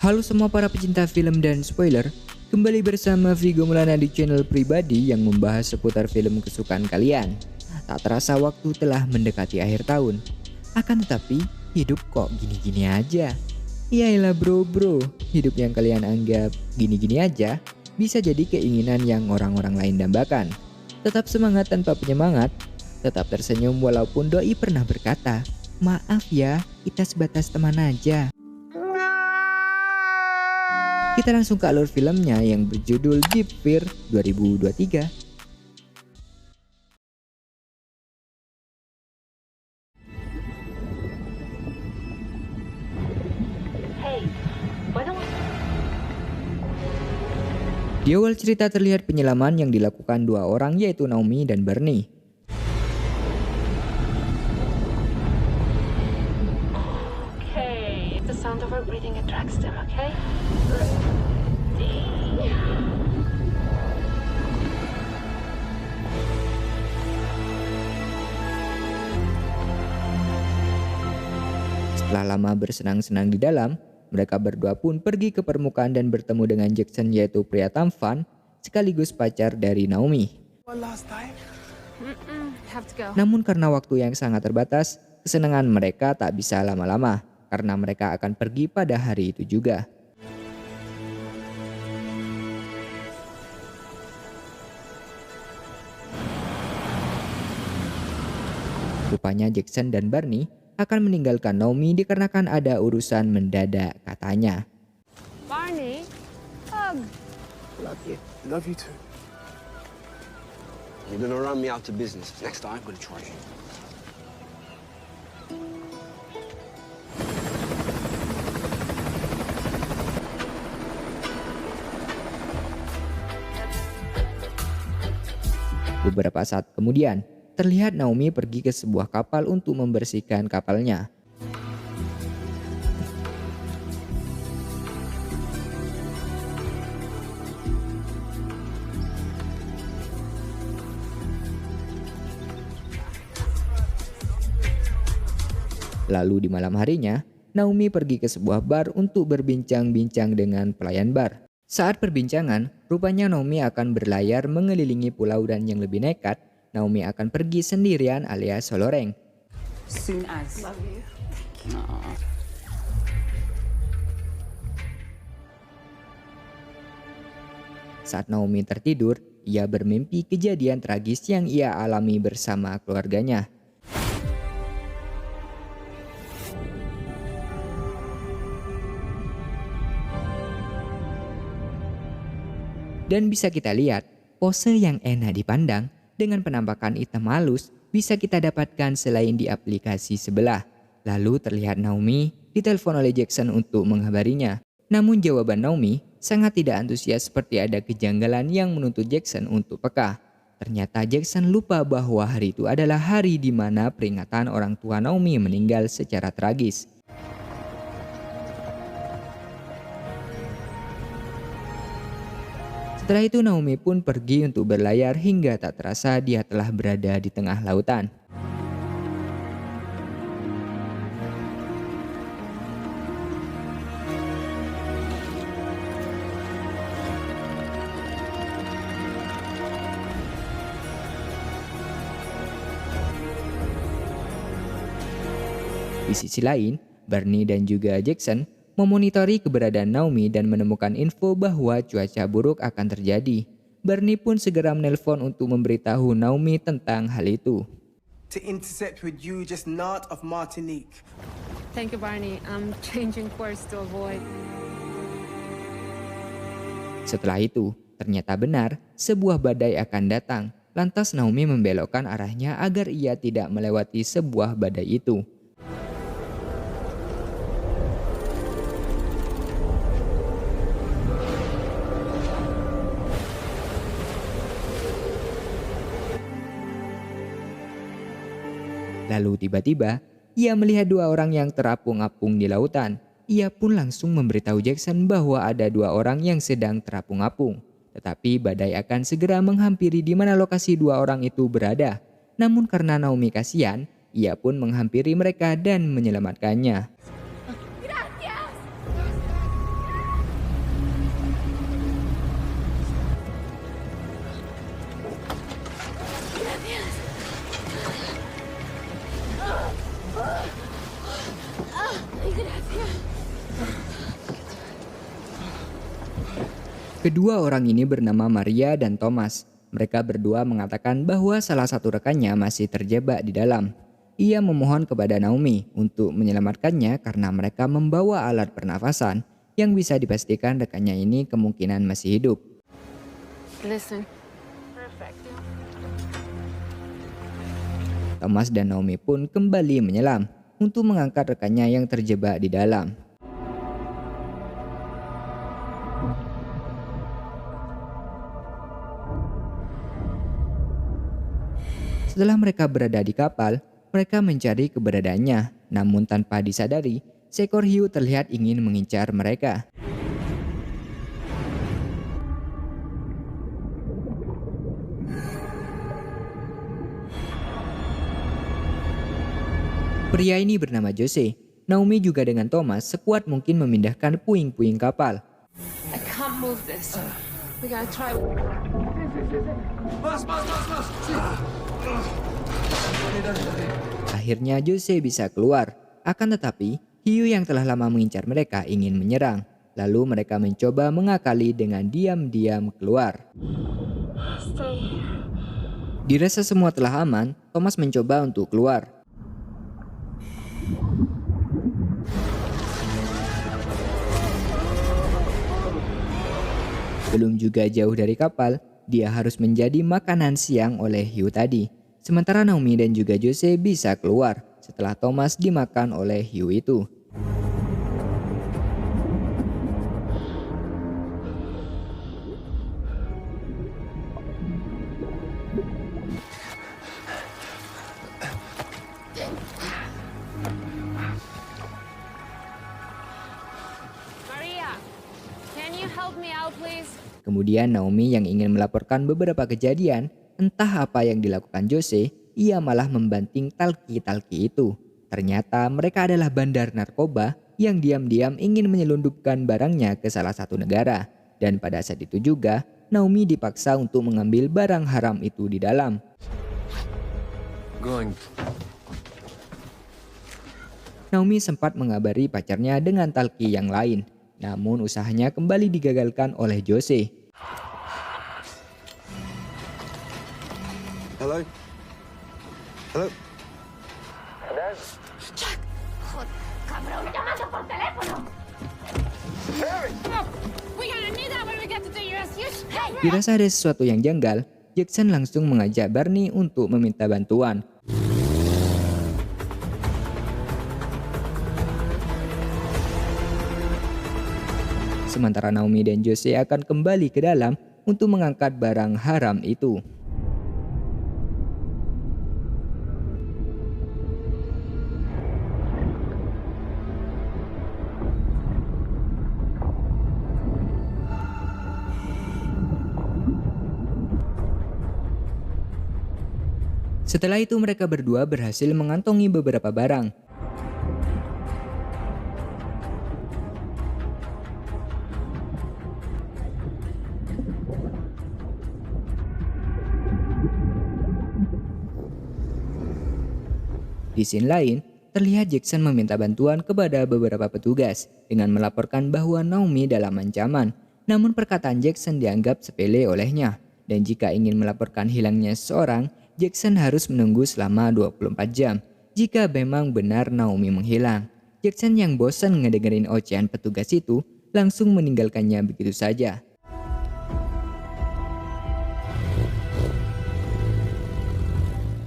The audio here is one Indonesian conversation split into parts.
Halo semua para pecinta film dan spoiler, kembali bersama Vigo Maulana di channel pribadi yang membahas seputar film kesukaan kalian. Tak terasa waktu telah mendekati akhir tahun, akan tetapi hidup kok gini-gini aja. Yaelah bro, hidup yang kalian anggap gini-gini aja bisa jadi keinginan yang orang-orang lain dambakan. Tetap semangat tanpa penyemangat, tetap tersenyum walaupun doi pernah berkata, maaf ya, kita sebatas teman aja. Kita langsung ke alur filmnya yang berjudul Deep Fear 2023. Di awal cerita terlihat penyelaman yang dilakukan dua orang yaitu Naomi dan Bernie. Okay, the sound of her breathing attracts them, okay? Setelah lama bersenang-senang di dalam, mereka berdua pun pergi ke permukaan dan bertemu dengan Jackson yaitu pria tampan sekaligus pacar dari Naomi. Have to go. Namun karena waktu yang sangat terbatas, kesenangan mereka tak bisa lama-lama karena mereka akan pergi pada hari itu juga. Rupanya Jackson dan Barney akan meninggalkan Naomi dikarenakan ada urusan mendadak katanya. Barney, hug. Love you. Love you too. You're gonna run me out of business. Next time, I'm gonna charge you. Beberapa saat kemudian, terlihat Naomi pergi ke sebuah kapal untuk membersihkan kapalnya. Lalu di malam harinya, Naomi pergi ke sebuah bar untuk berbincang-bincang dengan pelayan bar. Saat perbincangan, rupanya Naomi akan berlayar mengelilingi pulau dan yang lebih nekat, Naomi akan pergi sendirian alias soloreng. Soon as. Love you. Saat Naomi tertidur, ia bermimpi kejadian tragis yang ia alami bersama keluarganya. Dan bisa kita lihat, pose yang enak dipandang dengan penampakan hitam halus bisa kita dapatkan selain di aplikasi sebelah. Lalu terlihat Naomi ditelepon oleh Jackson untuk menghabarinya. Namun jawaban Naomi sangat tidak antusias seperti ada kejanggalan yang menuntut Jackson untuk peka. Ternyata Jackson lupa bahwa hari itu adalah hari di mana peringatan orang tua Naomi meninggal secara tragis. Setelah itu Naomi pun pergi untuk berlayar hingga tak terasa dia telah berada di tengah lautan. Di sisi lain, Barney dan juga Jackson memonitori keberadaan Naomi dan menemukan info bahwa cuaca buruk akan terjadi. Barney pun segera menelpon untuk memberitahu Naomi tentang hal itu. To intercept with you just north of Martinique. Thank you, Barney. I'm changing course to avoid. Setelah itu, ternyata benar sebuah badai akan datang. Lantas Naomi membelokkan arahnya agar ia tidak melewati sebuah badai itu. Lalu tiba-tiba, ia melihat dua orang yang terapung-apung di lautan. Ia pun langsung memberitahu Jackson bahwa ada dua orang yang sedang terapung-apung. Tetapi badai akan segera menghampiri di mana lokasi dua orang itu berada. Namun karena Naomi kasihan, ia pun menghampiri mereka dan menyelamatkannya. Kedua orang ini bernama Maria dan Thomas. Mereka berdua mengatakan bahwa salah satu rekannya masih terjebak di dalam. Ia memohon kepada Naomi untuk menyelamatkannya karena mereka membawa alat pernafasan yang bisa dipastikan rekannya ini kemungkinan masih hidup. Listen. Thomas dan Naomi pun kembali menyelam untuk mengangkat rekannya yang terjebak di dalam. Setelah mereka berada di kapal, mereka mencari keberadaannya, namun tanpa disadari, seekor hiu terlihat ingin mengincar mereka. Pria ini bernama Jose. Naomi juga dengan Thomas sekuat mungkin memindahkan puing-puing kapal. I can't move this. We gotta try. Akhirnya Jose bisa keluar. Akan tetapi, hiu yang telah lama mengincar mereka ingin menyerang. Lalu mereka mencoba mengakali dengan diam-diam keluar. Dirasa semua telah aman, Thomas mencoba untuk keluar. Belum juga jauh dari kapal, dia harus menjadi makanan siang oleh hiu tadi. Sementara Naomi dan juga Jose bisa keluar setelah Thomas dimakan oleh hiu itu. Maria, can you help me out, please? Kemudian Naomi yang ingin melaporkan beberapa kejadian, entah apa yang dilakukan Jose, ia malah membanting talki-talki itu. Ternyata mereka adalah bandar narkoba yang diam-diam ingin menyelundupkan barangnya ke salah satu negara. Dan pada saat itu juga, Naomi dipaksa untuk mengambil barang haram itu di dalam. Naomi sempat mengabari pacarnya dengan talki yang lain. Namun usahanya kembali digagalkan oleh Jose. Hello? Hello? We're gonna need that when we get to the US. Hey! Dirasa ada sesuatu yang janggal, Jackson langsung mengajak Barney untuk meminta bantuan. Sementara Naomi dan Jose akan kembali ke dalam untuk mengangkat barang haram itu. Setelah itu mereka berdua berhasil mengantongi beberapa barang. Di scene lain, terlihat Jackson meminta bantuan kepada beberapa petugas dengan melaporkan bahwa Naomi dalam ancaman. Namun perkataan Jackson dianggap sepele olehnya. Dan jika ingin melaporkan hilangnya seseorang, Jackson harus menunggu selama 24 jam. Jika memang benar Naomi menghilang, Jackson yang bosan ngedengerin ocehan petugas itu langsung meninggalkannya begitu saja.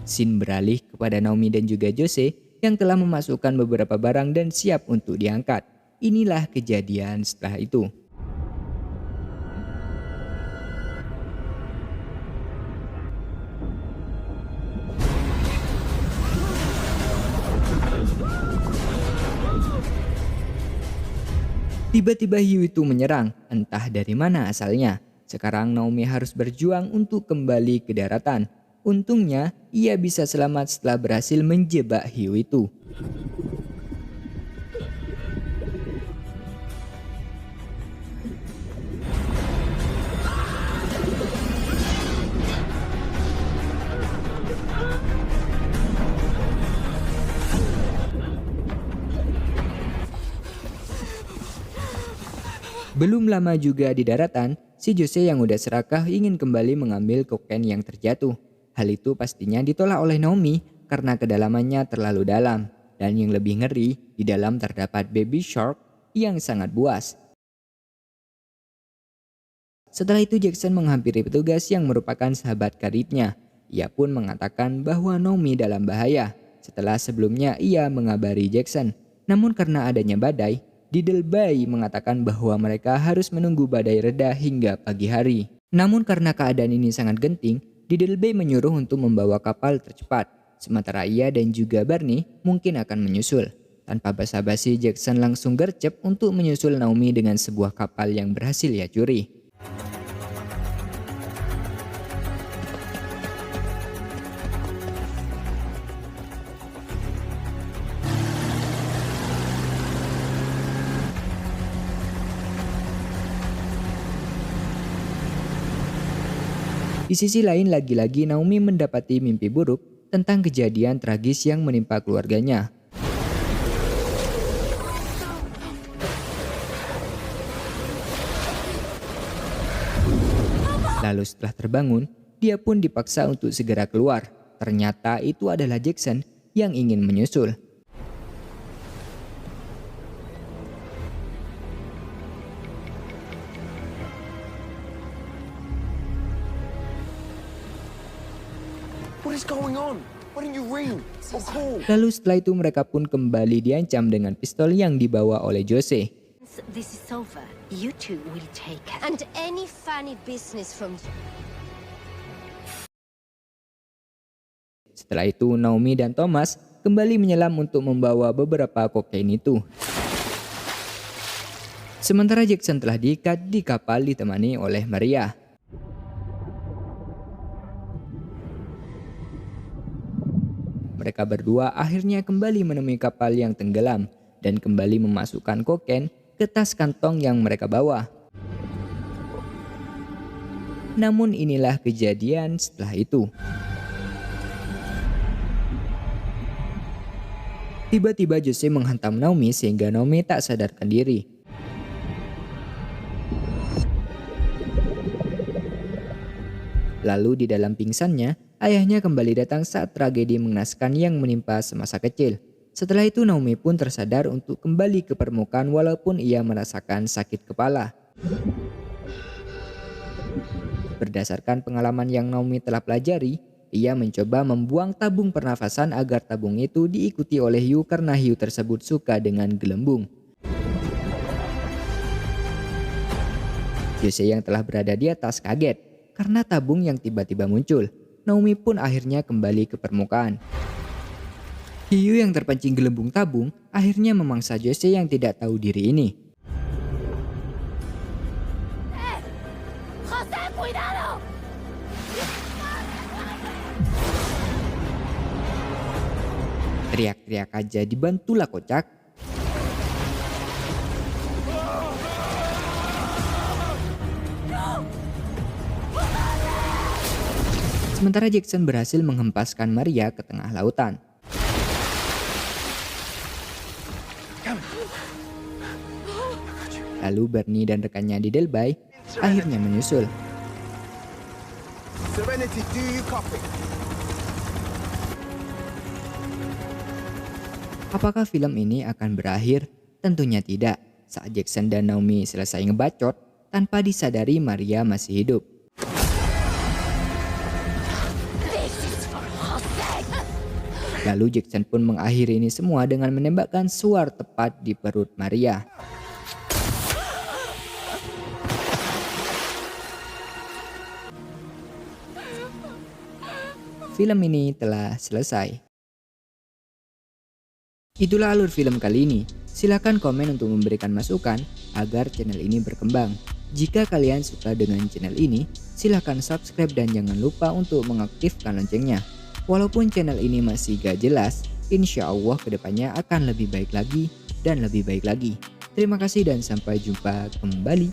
Scene beralih kepada Naomi dan juga Jose yang telah memasukkan beberapa barang dan siap untuk diangkat. Inilah kejadian setelah itu. Tiba-tiba hiu itu menyerang, entah dari mana asalnya. Sekarang Naomi harus berjuang untuk kembali ke daratan. Untungnya, ia bisa selamat setelah berhasil menjebak hiu itu. Belum lama juga di daratan, si Jose yang udah serakah ingin kembali mengambil kokain yang terjatuh. Hal itu pastinya ditolak oleh Naomi karena kedalamannya terlalu dalam. Dan yang lebih ngeri, di dalam terdapat baby shark yang sangat buas. Setelah itu Jackson menghampiri petugas yang merupakan sahabat karibnya. Ia pun mengatakan bahwa Naomi dalam bahaya. Setelah sebelumnya ia mengabari Jackson. Namun karena adanya badai, Diddley mengatakan bahwa mereka harus menunggu badai reda hingga pagi hari. Namun karena keadaan ini sangat genting, Diddley menyuruh untuk membawa kapal tercepat. Sementara ia dan juga Barney mungkin akan menyusul. Tanpa basa-basi Jackson langsung gercep untuk menyusul Naomi dengan sebuah kapal yang berhasil ia curi. Di sisi lain lagi-lagi Naomi mendapati mimpi buruk tentang kejadian tragis yang menimpa keluarganya. Lalu setelah terbangun, dia pun dipaksa untuk segera keluar. Ternyata itu adalah Jackson yang ingin menyusul. What is going on? Why didn't you ring or call? Lalu setelah itu mereka pun kembali diancam dengan pistol yang dibawa oleh Jose. This is over. You two will take her. And any funny business from Setelah itu Naomi dan Thomas kembali menyelam untuk membawa beberapa kokain itu. Sementara Jackson telah diikat di kapal ditemani oleh Maria. Mereka berdua akhirnya kembali menemui kapal yang tenggelam dan kembali memasukkan kokain ke tas kantong yang mereka bawa. Namun inilah kejadian setelah itu. Tiba-tiba Jose menghantam Naomi sehingga Naomi tak sadarkan diri. Lalu di dalam pingsannya, ayahnya kembali datang saat tragedi mengenaskan yang menimpa semasa kecil. Setelah itu Naomi pun tersadar untuk kembali ke permukaan walaupun ia merasakan sakit kepala. Berdasarkan pengalaman yang Naomi telah pelajari, ia mencoba membuang tabung pernafasan agar tabung itu diikuti oleh hiu karena hiu tersebut suka dengan gelembung. Jose yang telah berada di atas kaget karena tabung yang tiba-tiba muncul. Naomi pun akhirnya kembali ke permukaan. Hiu yang terpancing gelembung tabung akhirnya memangsa Jose yang tidak tahu diri ini. Jose, cuidado! Teriak-teriak aja dibantulah kocak. Sementara Jackson berhasil menghempaskan Maria ke tengah lautan. Lalu Barney dan rekannya di Delby akhirnya menyusul. Serenity, do you copy? Apakah film ini akan berakhir? Tentunya tidak. Saat Jackson dan Naomi selesai ngebacot, tanpa disadari Maria masih hidup. Lalu Jackson pun mengakhiri ini semua dengan menembakkan suar tepat di perut Maria. Film ini telah selesai. Itulah alur film kali ini. Silakan komen untuk memberikan masukan agar channel ini berkembang. Jika kalian suka dengan channel ini, silakan subscribe dan jangan lupa untuk mengaktifkan loncengnya. Walaupun channel ini masih gak jelas, insya Allah kedepannya akan lebih baik lagi dan lebih baik lagi. Terima kasih dan sampai jumpa kembali.